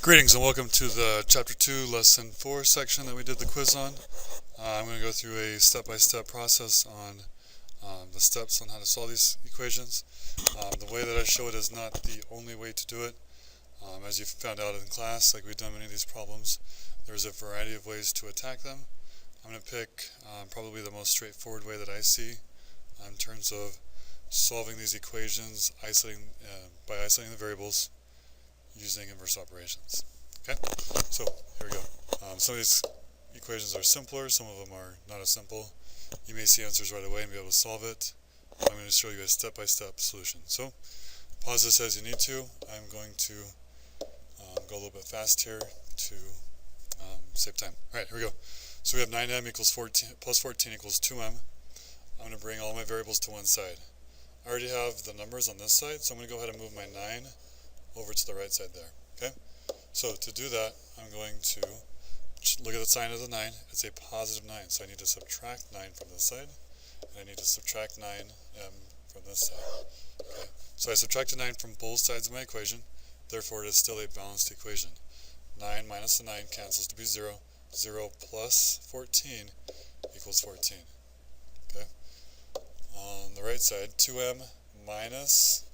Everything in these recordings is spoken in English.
Greetings and welcome to the Chapter 2, Lesson 4 section that we did the quiz on. I'm going to go through a step-by-step process on the steps on how to solve these equations. The way that I show it is not the only way to do it. As you found out in class, like we've done many of these problems, there's a variety of ways to attack them. I'm going to pick probably the most straightforward way that I see in terms of solving these equations by isolating the variables using inverse operations. Okay, so here we go. Some of these equations are simpler, some of them are not as simple. You may see answers right away and be able to solve it. I'm going to show you a step-by-step solution. So pause this as you need to. I'm going to go a little bit fast here to save time. Alright, here we go. So we have 9m equals 14 plus 14 equals 2m. I'm going to bring all my variables to one side. I already have the numbers on this side, so I'm going to go ahead and move my 9 over to the right side there. Okay? So to do that, I'm going to look at the sign of the 9. It's a positive 9, so I need to subtract 9 from this side, and I need to subtract 9m from this side. Okay? So I subtracted 9 from both sides of my equation, therefore it is still a balanced equation. 9 minus the 9 cancels to be 0. 0 plus 14 equals 14. Okay? On the right side, 2m minus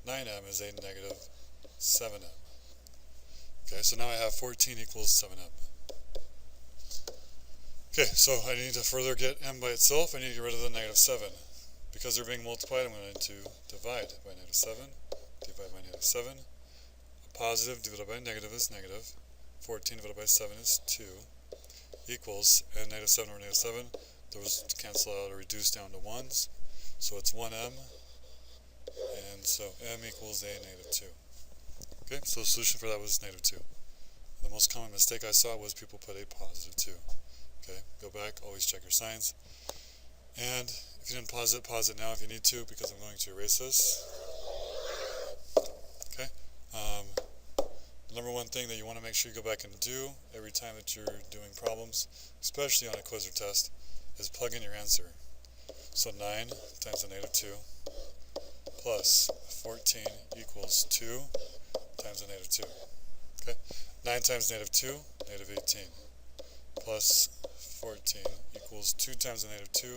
9m is a negative 7m. Okay, so now I have 14 equals 7m. Okay, so I need to further get m by itself. I need to get rid of the negative 7. Because they're being multiplied, I'm going to divide by negative 7. Divide by negative 7. A positive divided by negative is negative. 14 divided by 7 is 2. Equals, and negative 7 over negative 7, those cancel out or reduce down to 1s. So it's 1m. And so m equals a negative 2. Okay, so the solution for that was negative 2. The most common mistake I saw was people put a positive 2. Okay, go back, always check your signs. And if you didn't pause it now if you need to, because I'm going to erase this. Okay, the number one thing that you want to make sure you go back and do every time that you're doing problems, especially on a quiz or test, is plug in your answer. So 9 times a negative 2 plus 14 equals 2 times a negative 2. Okay? 9 times negative 2, negative 18. Plus 14 equals 2 times a negative 2,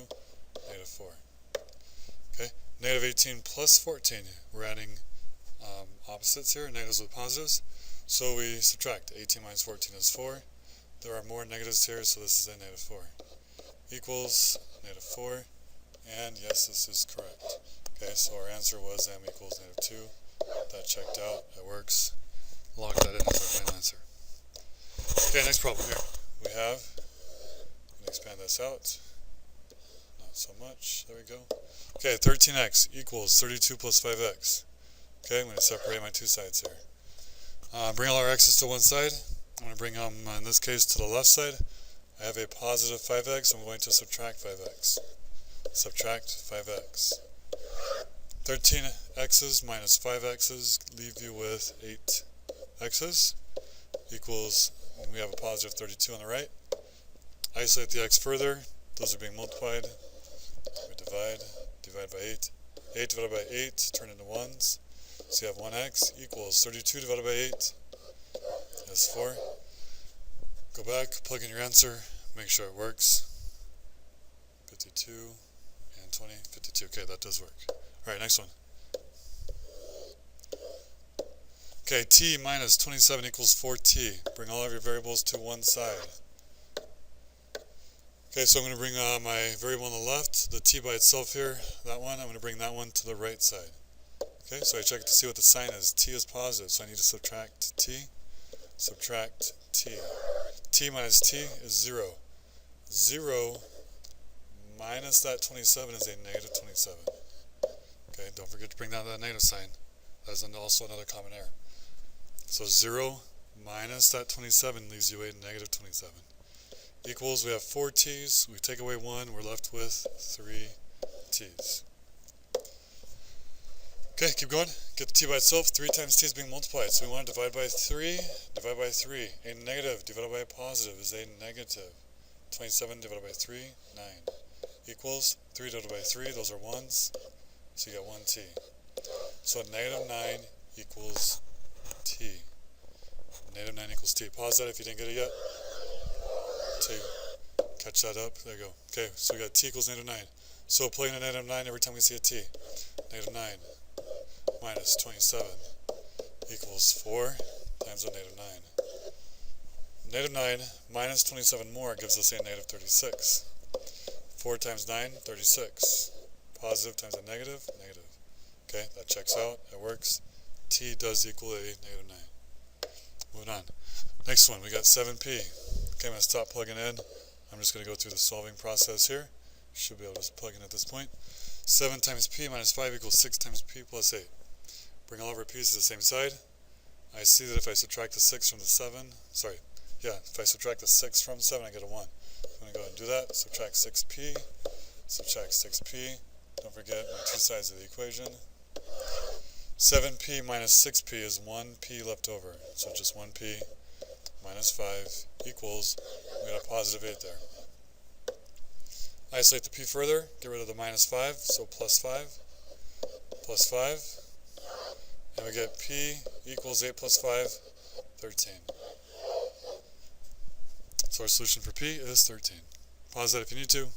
negative 4. Okay? Negative 18 plus 14. We're adding opposites here, negatives with positives. So we subtract. 18 minus 14 is 4. There are more negatives here, so this is a negative 4. Equals negative 4. And yes, this is correct. Okay, so our answer was m equals negative 2. That checked out. That works. Lock that in as our final answer. Okay, next problem here. We have, I'm going to expand this out. Not so much. There we go. Okay, 13x equals 32 plus 5x. Okay, I'm going to separate my two sides here. Bring all our x's to one side. I'm going to bring them, in this case, to the left side. I have a positive 5x. I'm going to subtract 5x. Subtract 5x. 13x's minus 5x's leave you with 8x's equals, we have a positive 32 on the right. Isolate the x further. Those are being multiplied. We divide by 8. 8 divided by 8 turn into 1s. So you have 1x equals 32 divided by 8 is 4. Go back, plug in your answer, make sure it works. 52 and 20, 52. Okay, that does work. Alright, next one. Okay, t minus 27 equals 4t. Bring all of your variables to one side. Okay, so I'm going to bring my variable on the left, the t by itself here, that one, I'm going to bring that one to the right side. Okay, so I check to see what the sign is. T is positive, so I need to subtract t. Subtract t. T minus t is 0. 0 minus that 27 is a negative 27. Okay, don't forget to bring down that negative sign. That's also another common error. So 0 minus that 27 leaves you a negative 27. Equals, we have 4 t's, we take away 1, we're left with 3 t's. Okay, keep going. Get the t by itself. 3 times t is being multiplied, so we want to divide by 3. Divide by 3. A negative divided by a positive is a negative. 27 divided by 3, 9. Equals 3 divided by 3, those are 1s, so you get 1t. So negative 9 equals t. 9 equals t. Pause that if you didn't get it yet. Catch that up. There you go. Okay, so we got t equals negative 9. So plug in a negative 9 every time we see a t. Negative 9 minus 27 equals 4 times a negative 9. Negative 9 minus 27 more gives us a negative 36. 4 times 9, 36. Positive times a negative, negative. Okay, that checks out. That works. T does equal a negative 9. Moving on. Next one, we got 7p. Okay, I'm going to stop plugging in. I'm just going to go through the solving process here. Should be able to just plug in at this point. 7 times p minus 5 equals 6 times p plus 8. Bring all of our p's to the same side. I see that if I subtract the 6 from the 7, if I subtract the 6 from 7, I get a 1. I'm going to go ahead and do that. Subtract 6p, subtract 6p. Don't forget my two sides of the equation. 7p minus 6p is 1p left over. So just 1p minus 5 equals, we got a positive 8 there. Isolate the p further, get rid of the minus 5, so plus 5, and we get p equals 8 plus 5, 13. So our solution for p is 13. Pause that if you need to,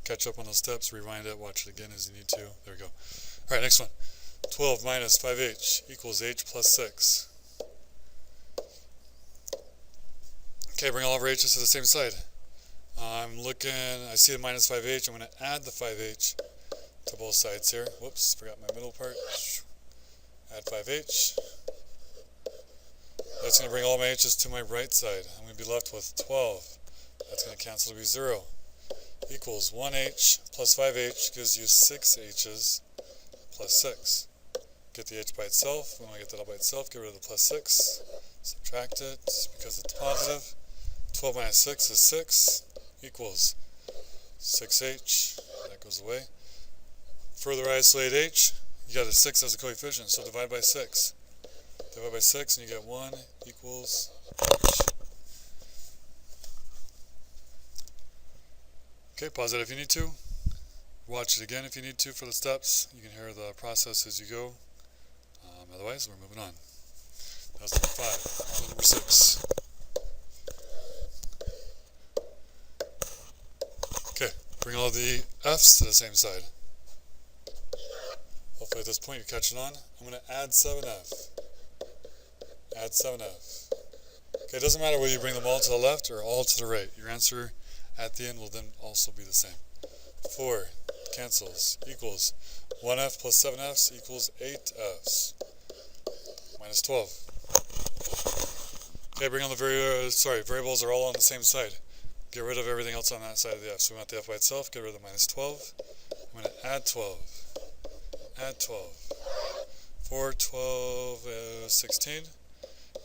catch up on those steps, rewind it, watch it again as you need to. There we go. Alright, next one. 12 minus 5h equals h plus 6. Okay, bring all of our h's to the same side. I see the minus 5h. I'm going to add the 5h to both sides here. Whoops, forgot my middle part. Add 5h. That's going to bring all my h's to my right side. I'm going to be left with 12. That's going to cancel to be 0. Equals 1h plus 5h gives you 6 h's plus 6. Get the h by itself. When I get that all by itself, get rid of the plus 6. Subtract it because it's positive. 12 minus 6 is 6 equals 6h. That goes away. Further isolate h. You got a 6 as a coefficient, so divide by 6. Divide by 6 and you get 1 equals h. Okay, pause it if you need to. Watch it again if you need to for the steps. You can hear the process as you go. Otherwise, we're moving on. That was number 5. On number 6. Okay, bring all the f's to the same side. Hopefully at this point you're catching on. I'm going to add 7f. Add 7f. Okay, it doesn't matter whether you bring them all to the left or all to the right. Your answer at the end will then also be the same. 4 cancels equals 1f plus 7f's equals 8f's. Minus 12. Okay, bring on the variables are all on the same side. Get rid of everything else on that side of the f. So we want the f by itself, get rid of the minus 12. I'm going to add 12. Add 12. 4, 12, 16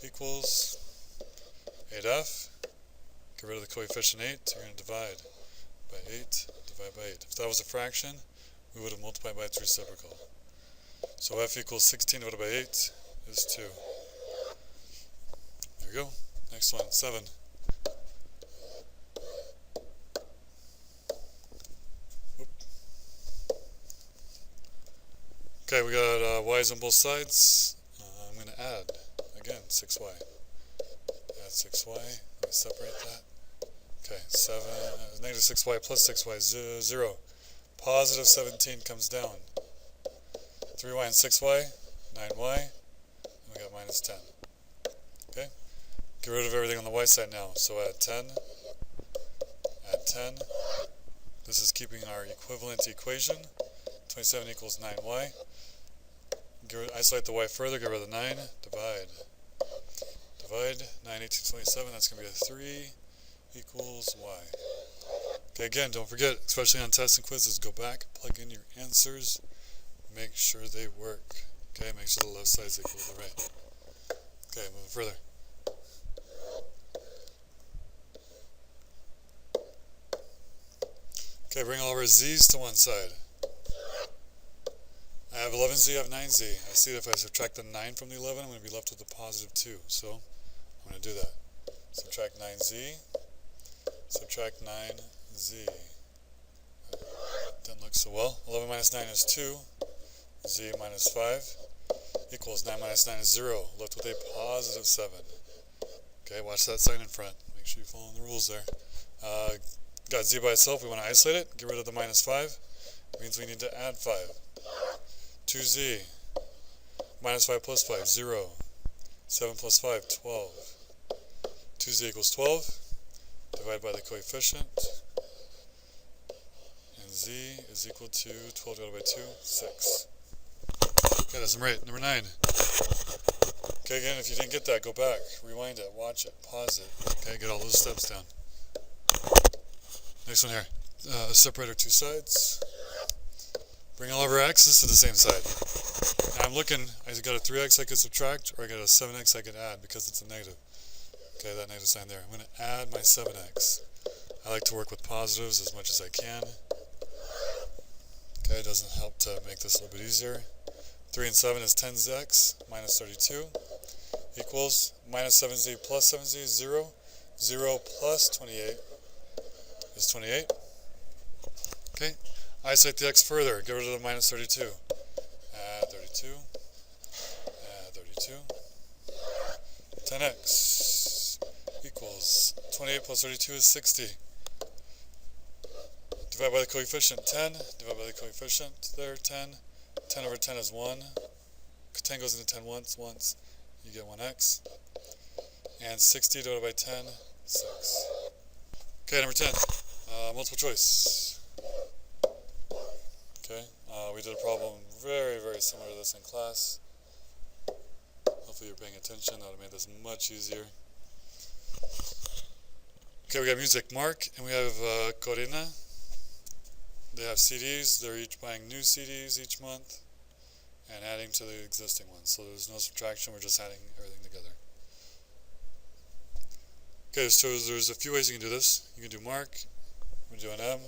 equals 8f. Get rid of the coefficient 8. You're going to divide by 8. Divide by 8. If that was a fraction, we would have multiplied by its reciprocal. So f equals 16 divided by 8 is 2. There we go. Next one, 7. Okay, we got y's on both sides. I'm going to add, again, 6y. Add 6y. Let me separate that. Okay, 7, negative 6y plus 6y is 0. Positive 17 comes down. 3y and 6y, 9y, and we got minus 10. Okay, get rid of everything on the y side now. So add 10, add 10. This is keeping our equivalent equation. 27 equals 9y. Isolate the y further, get rid of the 9, divide. Divide 9, 18, 27, that's going to be a 3 equals y. Okay, again, don't forget, especially on tests and quizzes, go back, plug in your answers, make sure they work. Okay, make sure the left side is equal to the right. Okay, moving further. Okay, bring all of our z's to one side. I have 11z, I have 9z. I see that if I subtract the 9 from the 11, I'm going to be left with a positive 2. So I'm going to do that. Subtract 9z. Subtract 9z. Didn't look so well. 11 minus 9 is 2. Z minus 5 equals 9 minus 9 is 0. Left with a positive 7. Okay, watch that sign in front. Make sure you're following the rules there. Got z by itself. We want to isolate it. Get rid of the minus 5. Means we need to add 5. 2z. Minus 5 plus 5, 0. 7 plus 5, 12. 2z equals 12. Divide by the coefficient. And z is equal to 12 divided by 2, 6. Okay, that's number 8. Number 9. Okay, again, if you didn't get that, go back. Rewind it, watch it, pause it. Okay, get all those steps down. Next one here. Separate our two sides. Bring all of our x's to the same side. Now I'm looking, I got a 3x I could subtract, or I got a 7x I could add because it's a negative. Okay, that negative sign there. I'm going to add my 7x. I like to work with positives as much as I can. Okay, it doesn't help to make this a little bit easier. 3 and 7 is 10x minus 32 equals minus 7z plus 7z is 0. 0 plus 28 is 28. Okay, isolate the x further. Get rid of the minus 32. Add 32. Add 32. 10x equals 28 plus 32 is 60. Divide by the coefficient 10. Divide by the coefficient there 10. 10 over 10 is 1. 10 goes into 10 once. You get 1x. And 60 divided by 10, 6. Okay, number 10. Multiple choice. Okay, we did a problem very, very similar to this in class. Hopefully you're paying attention. That would have made this much easier. Okay, we got music Mark, and we have Corina. They have CDs. They're each buying new CDs each month and adding to the existing ones. So there's no subtraction. We're just adding everything together. Okay, so there's a few ways you can do this. You can do Mark. You can do an M.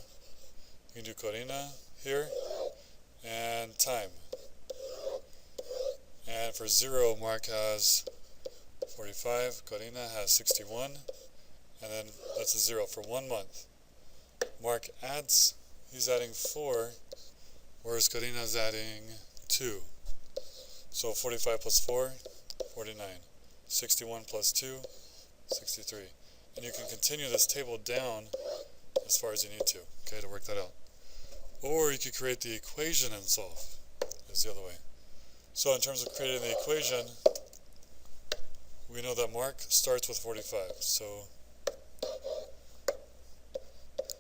You can do Corina here. And time. And for 0, Mark has 45. Corina has 61. And then that's a 0 for 1 month. Mark adds. He's adding 4, whereas Corina's adding 2. So 45 plus 4, 49. 61 plus 2, 63. And you can continue this table down as far as you need to, okay, to work that out. Or you could create the equation and solve. Is the other way. So in terms of creating the equation, we know that Mark starts with 45. So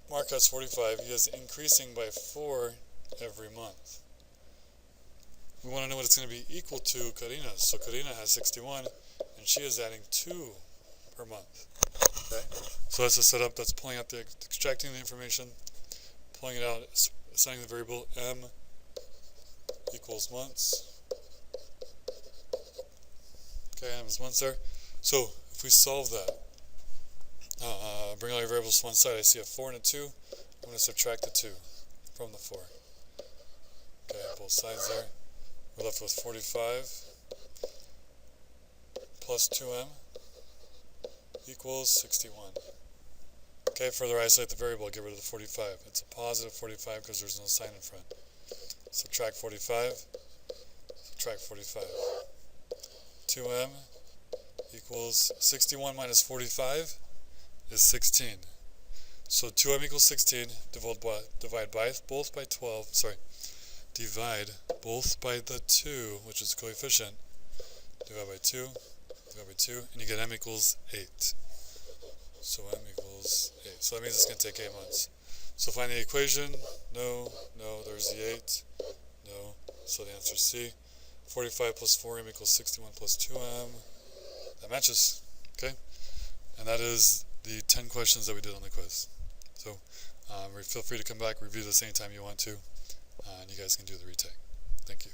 Mark has 45. He is increasing by 4 every month. We want to know what it's going to be equal to Corina's. So Corina has 61, and she is adding 2 per month. Okay? So that's a setup. That's pulling out extracting the information, pulling it out, assigning the variable m equals months. Okay, m is months there. So if we solve that, bring all your variables to one side. I see a 4 and a 2. I'm going to subtract the 2 from the 4. Okay, both sides there. We're left with 45 plus 2m equals 61. Okay, further isolate the variable. Get rid of the 45. It's a positive 45 because there's no sign in front. Subtract 45. Subtract 45. 2m equals 61 minus 45 is 16. So 2m equals 16. Divide both by 12. Divide both by the 2, which is the coefficient. Divide by 2. Divide by 2, and you get m equals 8. So m equals 8. So that means it's going to take 8 months. So find the equation. No. There's the 8. No. So the answer is C. 45 plus 4m equals 61 plus 2m. That matches. Okay? And that is the 10 questions that we did on the quiz. So feel free to come back, review this anytime you want to, and you guys can do the retake. Thank you.